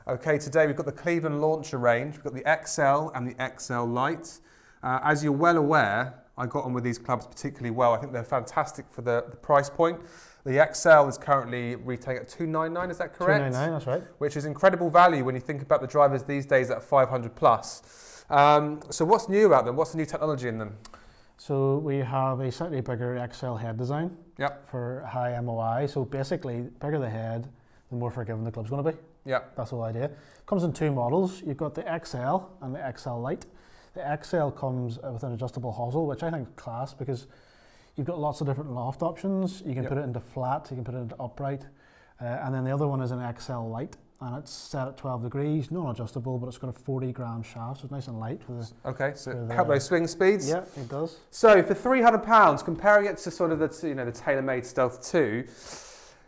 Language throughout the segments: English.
Okay, today we've got the Cleveland Launcher range. We've got the XL and the XL Lite. As you're well aware, I got on with these clubs particularly well. I think they're fantastic for the price point. The XL is currently retailing at $299, is that correct? $299, that's right. Which is incredible value when you think about the drivers these days at 500 plus. So what's new about them? What's the new technology in them? So we have a slightly bigger XL head design for high MOI. So basically, bigger the head, the more forgiving the club's going to be. That's the whole idea. Comes in two models. You've got the XL and the XL Lite. The XL comes with an adjustable hosel, which I think is class because you've got lots of different loft options. You can put it into flat, you can put it into upright. And then the other one is an XL Lite, and it's set at 12 degrees, non-adjustable, but it's got a 40-gram shaft, so it's nice and light. Okay, so help those swing speeds? Yeah, it does. So for £300, comparing it to sort of the TaylorMade Stealth 2,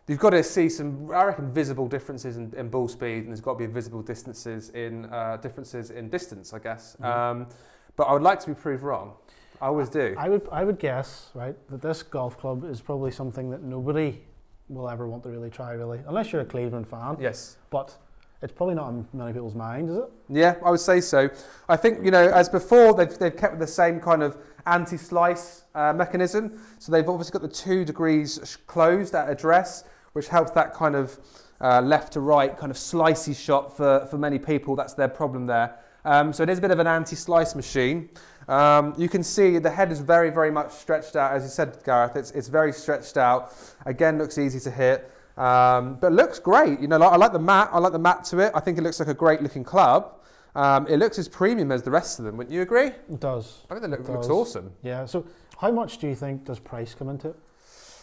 you've got to see some, I reckon, visible differences in ball speed, and there's got to be visible differences in distance, I guess. But I would like to be proved wrong. I always do. I would guess, right, that this golf club is probably something that nobody will ever want to really try, really, unless you're a Cleveland fan. Yes. But it's probably not in many people's minds, is it? Yeah, I would say so. I think, as before, they've kept the same kind of anti-slice mechanism. So they've obviously got the 2 degrees closed at address, which helps that kind of left to right kind of slicey shot for many people. That's their problem there. So it is a bit of an anti-slice machine. You can see the head is very, very much stretched out. As you said, Gareth, it's very stretched out. Again, looks easy to hit, but looks great. I like the mat. I like the mat to it. I think it looks like a great looking club. It looks as premium as the rest of them. Wouldn't you agree? It does. I think it looks awesome. Yeah. So how much do you think does price come into it?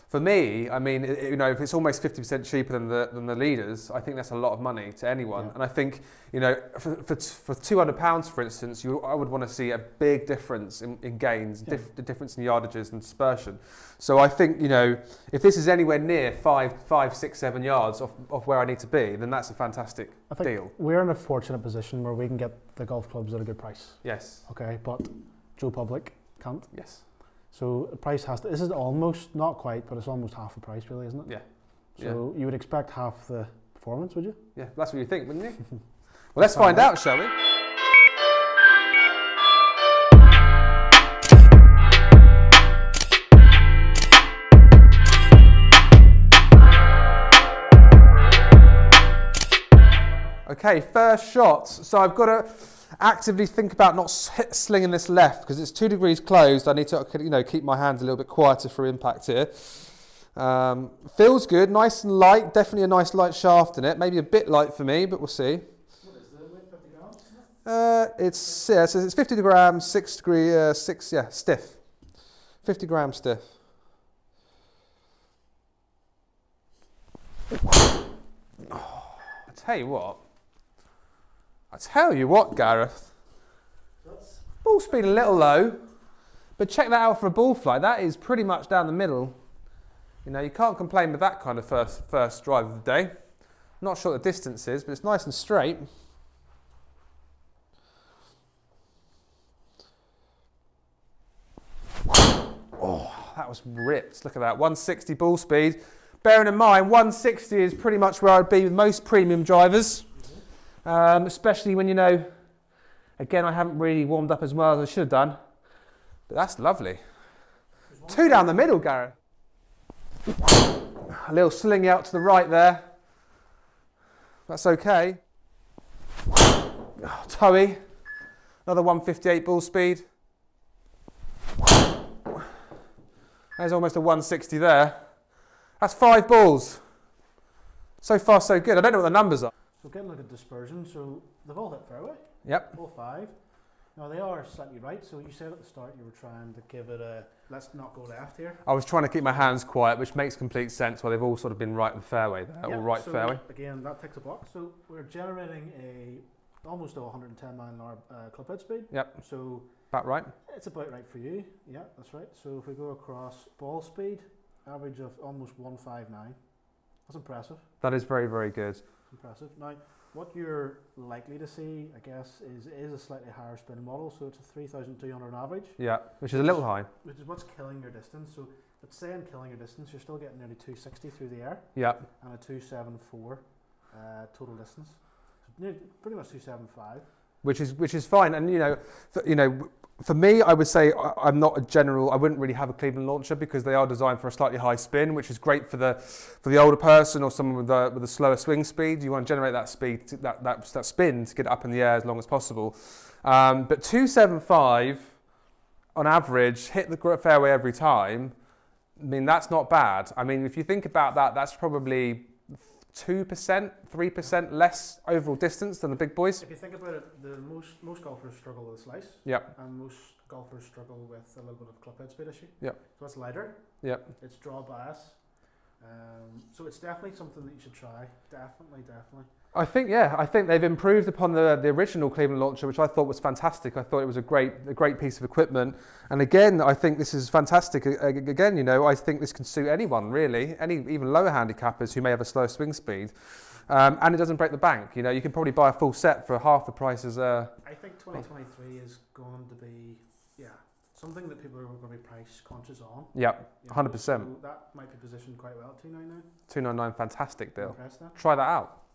For me, I mean, if it's almost 50% cheaper than the leaders, I think that's a lot of money to anyone. Yeah. And I think, for £200, for instance, I would want to see a big difference in gains, the difference in yardages and dispersion. So I think, if this is anywhere near 5, 6, 7 yards off where I need to be, then that's a fantastic deal. We're in a fortunate position where we can get the golf clubs at a good price. Yes. Okay, but Joe Public can't. Yes. So the price this is almost, not quite, but it's almost half the price really, isn't it? Yeah. So you would expect half the performance, would you? Yeah, that's what you think, wouldn't you? Well, let's find out, shall we? Okay, first shot. So I've got to actively think about not slinging this left because it's 2 degrees closed. I need to, keep my hands a little bit quieter for impact here. Feels good, nice and light. Definitely a nice light shaft in it. Maybe a bit light for me, but we'll see. What is the weight? 50 grams? It's 50 grams, 6 degree, stiff. 50 grams stiff. Oh, I tell you what, Gareth. Ball speed a little low, but check that out for a ball flight. That is pretty much down the middle. You can't complain with that kind of first drive of the day. Not sure what the distance is, but it's nice and straight. Oh, that was ripped. Look at that, 160 ball speed. Bearing in mind, 160 is pretty much where I'd be with most premium drivers. Especially when, again, I haven't really warmed up as well as I should have done. But that's lovely. 2 down the middle, Gareth. A little sling out to the right there. That's okay. Oh, toey. Another 158 ball speed. There's almost a 160 there. That's 5 balls. So far, so good. I don't know what the numbers are. So getting a look at dispersion, so they've all hit fairway. Yep. All 5. Now they are slightly right, so you said at the start you were trying to give it a, let's not go left here. I was trying to keep my hands quiet, which makes complete sense while they've all sort of been right in fairway there, all right fairway. Again, that ticks a box. So we're generating almost a 110 mile an hour club head speed. Yep. So about right. It's about right for you. Yeah, that's right. So if we go across ball speed, average of almost 159. That's impressive. That is very, very good. Impressive. Now, what you're likely to see, I guess, is a slightly higher spin model, so it's a 3,200 average. Yeah, which is a little high. Which is what's killing your distance. So it's saying killing your distance, you're still getting nearly 260 through the air. Yeah. And a 274 total distance. So pretty much 275. Which is fine, and for me, I would say I'm not a general. I wouldn't really have a Cleveland launcher because they are designed for a slightly high spin, which is great for the older person or someone with a slower swing speed. You want to generate that speed, that spin to get it up in the air as long as possible. But 275 on average, hit the fairway every time. I mean, that's not bad. I mean, if you think about that, that's probably 2%, 3% less overall distance than the big boys. If you think about it, the most golfers struggle with slice. Yep. And most golfers struggle with a little bit of club head speed issue. Yep. So it's lighter. Yep. It's draw bias. So it's definitely something that you should try. Definitely. I think they've improved upon the original Cleveland launcher, which I thought was fantastic. I thought it was a great piece of equipment. And again, I think this is fantastic. Again, I think this can suit anyone really, even lower handicappers who may have a slow swing speed. And it doesn't break the bank. You can probably buy a full set for half the price as a... I think 2023 is going to be, something that people are going to be price conscious on. Yep, 100%. So that might be positioned quite well, $299. $299, fantastic deal. Try that out.